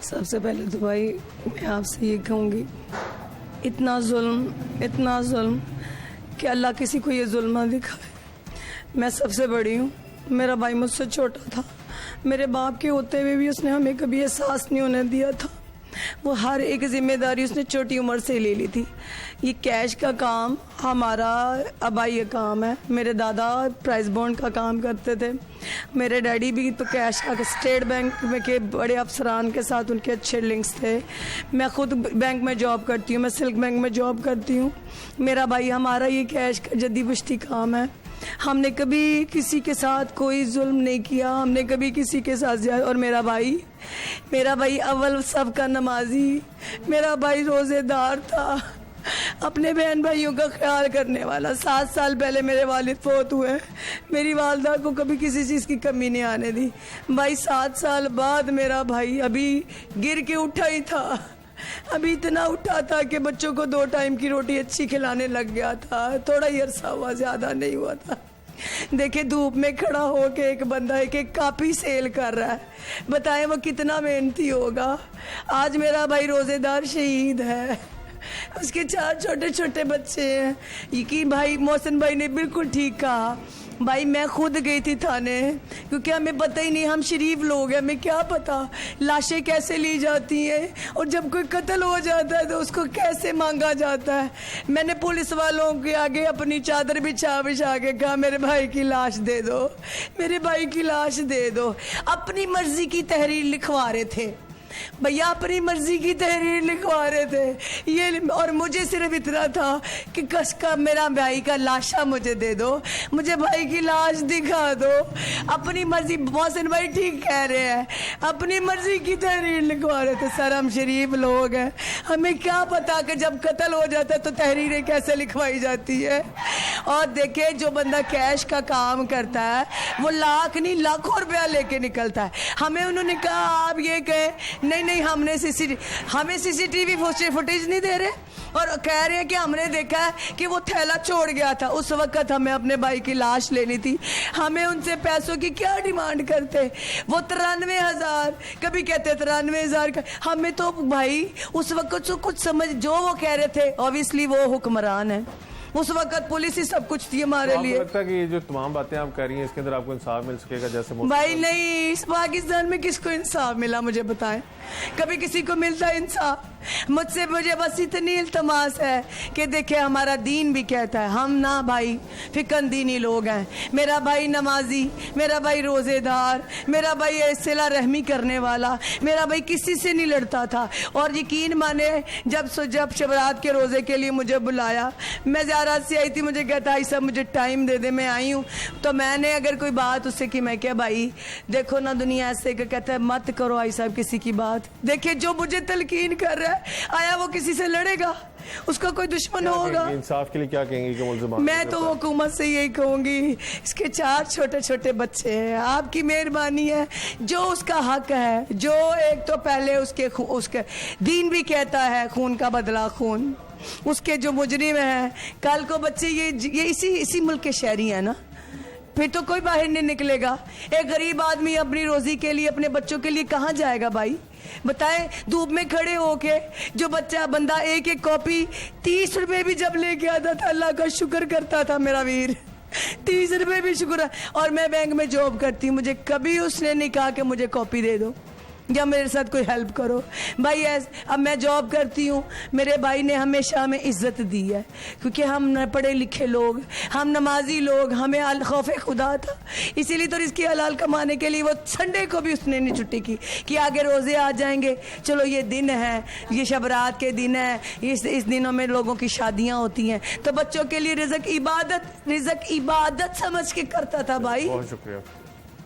सबसे पहले तो भाई मैं आपसे ये कहूँगी, इतना जुल्म कि अल्लाह किसी को ये जुल्म ना दिखाए। मैं सबसे बड़ी हूँ, मेरा भाई मुझसे छोटा था, मेरे बाप के होते हुए भी उसने हमें कभी एहसास नहीं होने दिया था। वो हर एक जिम्मेदारी उसने छोटी उम्र से ले ली थी। ये कैश का काम हमारा आबाई काम है। मेरे दादा प्राइस बॉन्ड का काम करते थे, मेरे डैडी भी तो कैश का स्टेट बैंक में के बड़े अफसरान के साथ उनके अच्छे लिंक्स थे। मैं खुद बैंक में जॉब करती हूँ, मैं सिल्क बैंक में जॉब करती हूँ। मेरा भाई, हमारा ये कैश का जद्दी बश्ती काम है। हमने कभी किसी के साथ कोई जुल्म नहीं किया, हमने कभी किसी के साथ ज्यादा। और मेरा भाई अव्वल सबका नमाजी, मेरा भाई रोजेदार था, अपने बहन भाइयों का ख्याल करने वाला। 7 साल पहले मेरे वालिद फौत हुए, मेरी वालदा को कभी किसी चीज़ की कमी नहीं आने दी। भाई 7 साल बाद मेरा भाई अभी गिर के उठा ही था, अभी इतना उठा था कि बच्चों को 2 टाइम की रोटी अच्छी खिलाने लग गया था। थोड़ा ही अरसा हुआ, ज़्यादा नहीं हुआ था। देखिए धूप में खड़ा होके एक बंदा एक कापी सेल कर रहा है, बताएं वो कितना मेहनती होगा। आज मेरा भाई रोजेदार शहीद है, उसके 4 छोटे छोटे बच्चे हैं। यकीन भाई, मोहसिन भाई ने बिल्कुल ठीक कहा। भाई मैं खुद गई थी थाने, क्योंकि हमें पता ही नहीं, हम शरीफ लोग हैं, हमें क्या पता लाशें कैसे ली जाती हैं और जब कोई कत्ल हो जाता है तो उसको कैसे मांगा जाता है। मैंने पुलिस वालों के आगे अपनी चादर बिछा के कहा मेरे भाई की लाश दे दो, मेरे भाई की लाश दे दो। अपनी मर्जी की तहरीर लिखवा रहे थे भैया, अपनी मर्जी की तहरीर लिखवा रहे थे ये। और मुझे सिर्फ इतना था कि कस का मेरा भाई का लाशा मुझे दे दो, मुझे भाई की लाश दिखा दो। अपनी मर्जी, मोहसिन भाई ठीक कह रहे हैं, अपनी मर्जी की तहरीर लिखवा रहे थे। सर हम शरीफ लोग हैं, हमें क्या पता कि जब कत्ल हो जाता है तो तहरीरें कैसे लिखवाई जाती है। और देखे जो बंदा कैश का काम करता है वो लाख नहीं लाखों रुपया लेके निकलता है। हमें उन्होंने कहा आप ये कहें नहीं हमें सीसीटीवी फुटेज नहीं दे रहे, और कह रहे हैं कि हमने देखा है कि वो थैला छोड़ गया था। उस वक्त हमें अपने भाई की लाश लेनी थी, हमें उनसे पैसों की क्या डिमांड करते। वो 93,000 कभी कहते 93,000 का। हमें तो भाई उस वक्त कुछ समझ, जो वो कह रहे थे ऑब्वियसली वो हुक्मरान है, उस वक्त पुलिस ही सब कुछ थी हमारे लिए। लगता है कि ये जो तमाम बातें आप कर रही हैं इसके अंदर आपको इंसाफ मिल सकेगा? जैसे भाई नहीं, इस पाकिस्तान में किसको इंसाफ मिला मुझे बताएं? कभी किसी को मिलता इंसाफ? मुझे बस इतनी इल्तमास है कि देखिए हमारा दीन भी कहता है, हम ना भाई फिकन दीनी लोग हैं। मेरा भाई नमाजी, मेरा भाई रोजेदार, मेरा भाई सिला रहमी करने वाला, मेरा भाई किसी से नहीं लड़ता था। और यकीन माने जब शबरात के रोजे के लिए मुझे बुलाया, मैं ज़ियारत से आई थी, मुझे कहता है सब मुझे टाइम दे दे, मैं आई हूँ। तो मैंने अगर कोई बात उससे की, मैं क्या भाई देखो ना दुनिया ऐसे कहता है मत करो आई साहब किसी की बात। देखिए जो मुझे तलकीन कर रहा है, आया वो किसी से लड़ेगा, उसका कोई दुश्मन होगा। इंसाफ के लिए क्या कहेंगे कि मुल्ज़िम? मैं तो हुकूमत से यही कहूंगी, इसके 4 छोटे छोटे बच्चे हैं, आपकी मेहरबानी है, जो उसका हक है, जो एक तो पहले उसके दीन भी कहता है खून का बदला खून, उसके जो मुजरिम है कल को बच्चे ये इसी मुल्क के शहरी है ना, फिर तो कोई बाहर नहीं निकलेगा। एक गरीब आदमी अपनी रोजी के लिए, अपने बच्चों के लिए कहाँ जाएगा भाई बताएं? धूप में खड़े होके जो बंदा एक कॉपी 30 रुपए भी जब लेके आता था, अल्लाह का शुक्र करता था मेरा वीर, 30 रुपए भी शुक्र है। और मैं बैंक में जॉब करती हूँ, मुझे कभी उसने नहीं कहा कि मुझे कॉपी दे दो या मेरे साथ कोई हेल्प करो भाई। अब मैं जॉब करती हूँ, मेरे भाई ने हमेशा हमें इज्जत दी है, क्योंकि हम न पढ़े लिखे लोग, हम नमाजी लोग, हमें खौफ खुदा था। इसीलिए तो इसकी हलाल कमाने के लिए वो संडे को भी उसने नहीं छुट्टी की कि आगे रोजे आ जाएंगे, चलो ये दिन है, ये शबरात के दिन है, इस दिनों में लोगों की शादियाँ होती हैं, तो बच्चों के लिए रिज़्क इबादत समझ के करता था भाई। बहुत शुक्रिया।